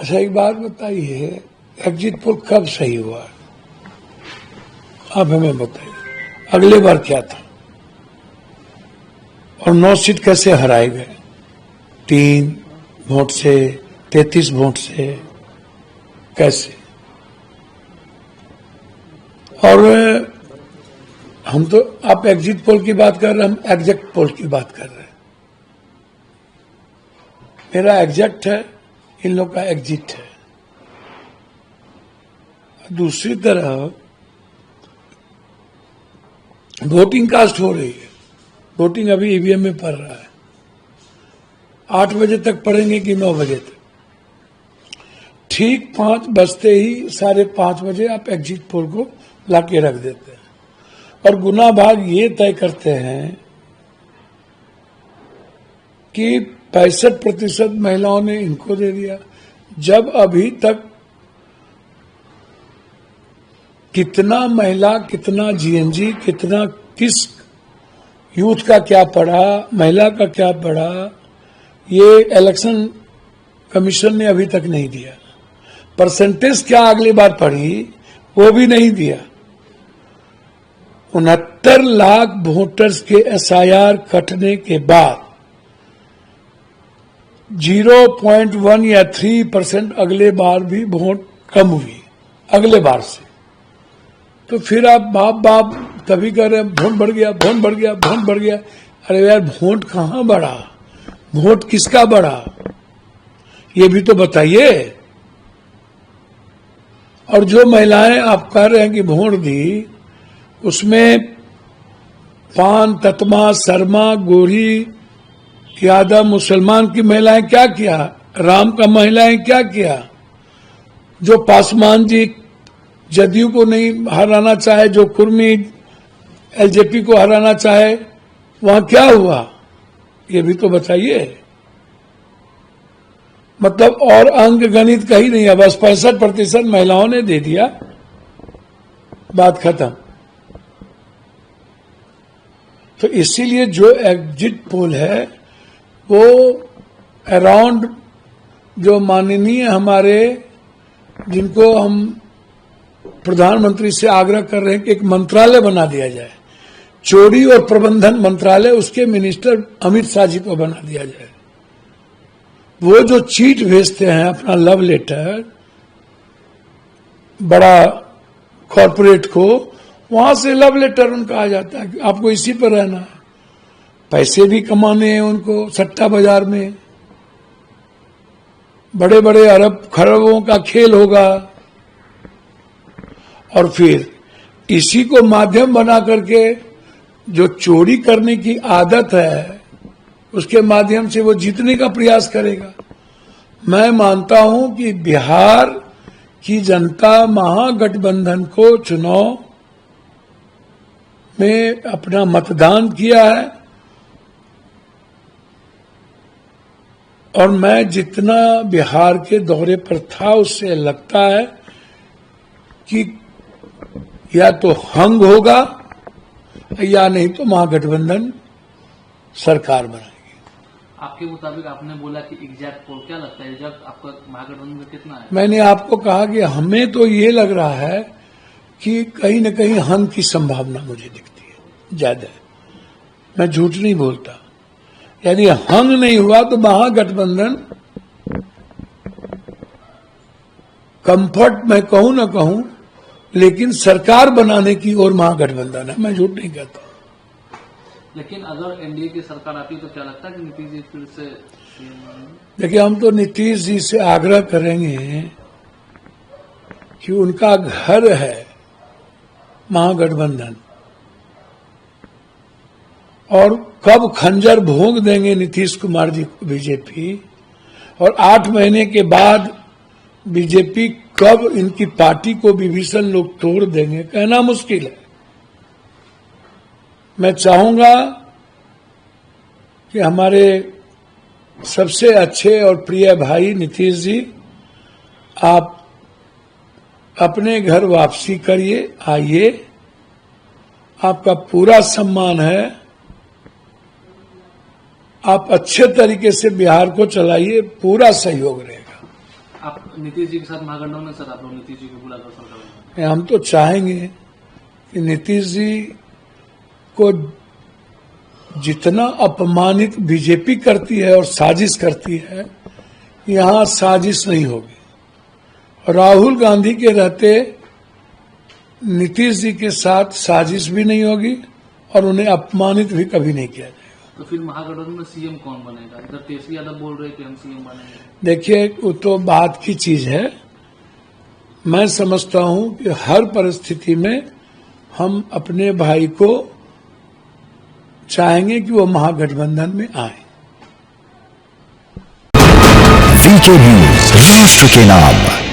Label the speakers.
Speaker 1: अच्छा, एक बात बताइए, एग्जिट पोल कब सही हुआ? आप हमें बताइए, अगले बार क्या था और 9 सीट कैसे हराए गए? 3 वोट से, 33 वोट से, कैसे? और हम तो, आप एग्जिट पोल की बात कर रहे हैं, हम एग्जैक्ट पोल की बात कर रहे हैं। मेरा एग्जैक्ट है, इन लोग का एग्जिट है। दूसरी तरफ वोटिंग कास्ट हो रही है, वोटिंग अभी ईवीएम में पड़ रहा है। 8 बजे तक पढ़ेंगे कि 9 बजे तक? ठीक 5 बजते ही 5:30 बजे आप एग्जिट पोल को लाके रख देते हैं और गुना भाग ये तय करते हैं कि 65% महिलाओं ने इनको दे दिया, जब अभी तक कितना महिला, कितना जीएनजी, कितना किस यूथ का क्या पढ़ा, महिला का क्या पढ़ा, ये इलेक्शन कमीशन ने अभी तक नहीं दिया। परसेंटेज क्या अगली बार पढ़ी, वो भी नहीं दिया। 69 लाख वोटर्स के एसआईआर कटने के बाद 0.1 या 3% अगले बार भी वोट कम हुई अगले बार से। तो फिर आप बाप तभी कह रहे हैं वोट बढ़ गया, वोट बढ़ गया, वोट बढ़ गया। अरे यार, वोट कहां बढ़ा? वोट किसका बढ़ा, ये भी तो बताइए। और जो महिलाएं आप कह रहे हैं कि वोट दी, उसमें पान, ततमा, शर्मा, गोरी, यादव, मुसलमान की महिलाएं क्या किया, राम का महिलाएं क्या किया? जो पासवान जी जदयू को नहीं हराना चाहे, जो कुर्मी एलजेपी को हराना चाहे, वहां क्या हुआ, ये भी तो बताइए। मतलब और अंक गणित कहीं नहीं है, बस 65% महिलाओं ने दे दिया, बात खत्म। तो इसीलिए जो एग्जिट पोल है वो अराउंड, जो माननीय हमारे, जिनको हम प्रधानमंत्री से आग्रह कर रहे हैं कि एक मंत्रालय बना दिया जाए, चोरी और प्रबंधन मंत्रालय, उसके मिनिस्टर अमित शाह जी को बना दिया जाए। वो जो चीट भेजते हैं अपना लव लेटर बड़ा कॉरपोरेट को, वहां से लव लेटर उनका आ जाता है कि आपको इसी पर रहना है। पैसे भी कमाने हैं उनको सट्टा बाजार में, बड़े बड़े अरब खरबों का खेल होगा। और फिर इसी को माध्यम बना करके जो चोरी करने की आदत है, उसके माध्यम से वो जीतने का प्रयास करेगा। मैं मानता हूं कि बिहार की जनता महागठबंधन को चुनाव में अपना मतदान किया है, और मैं जितना बिहार के दौरे पर था, उससे लगता है कि या तो हंग होगा या नहीं तो महागठबंधन सरकार बनाएगी।
Speaker 2: आपके मुताबिक आपने बोला कि एग्जैक्ट पोल, क्या लगता है जब आपका महागठबंधन में कितना है?
Speaker 1: मैंने आपको कहा कि हमें तो ये लग रहा है कि कहीं न कहीं हंग की संभावना मुझे दिखती है ज्यादा। मैं झूठ नहीं बोलता। यदि हंग नहीं हुआ तो महागठबंधन कंफर्ट, मैं कहूं ना कहूं, लेकिन सरकार बनाने की ओर महागठबंधन है, मैं झूठ नहीं कहता।
Speaker 2: लेकिन अगर एनडीए की सरकार आती तो क्या लगता है कि नीतीश जी फिर से?
Speaker 1: देखिए, हम तो नीतीश जी से आग्रह करेंगे कि उनका घर है महागठबंधन, और कब खंजर भोंक देंगे नीतीश कुमार जी को बीजेपी, और 8 महीने के बाद बीजेपी कब इनकी पार्टी को विभीषण लोग तोड़ देंगे, कहना मुश्किल है। मैं चाहूंगा कि हमारे सबसे अच्छे और प्रिय भाई नीतीश जी, आप अपने घर वापसी करिए, आइए, आपका पूरा सम्मान है। आप अच्छे तरीके से बिहार को चलाइए, पूरा सहयोग रहेगा।
Speaker 2: आप नीतीश जी के साथ महागठबंधन में सर, आप लोग नीतीश जी को बुलाकर सरकार में?
Speaker 1: हम तो चाहेंगे कि नीतीश जी को जितना अपमानित बीजेपी करती है और साजिश करती है, यहां साजिश नहीं होगी। राहुल गांधी के रहते नीतीश जी के साथ साजिश भी नहीं होगी और उन्हें अपमानित भी कभी नहीं किया जाएगा।
Speaker 2: तो फिर महागठबंधन में सीएम कौन बनेगा? इधर तेजस्वी यादव बोल रहे हैं कि हम सीएम बनेंगे।
Speaker 1: देखिए, वो तो बात की चीज है। मैं समझता हूं कि हर परिस्थिति में हम अपने भाई को चाहेंगे कि वो महागठबंधन में आए।
Speaker 3: VK News, राष्ट्र के नाम।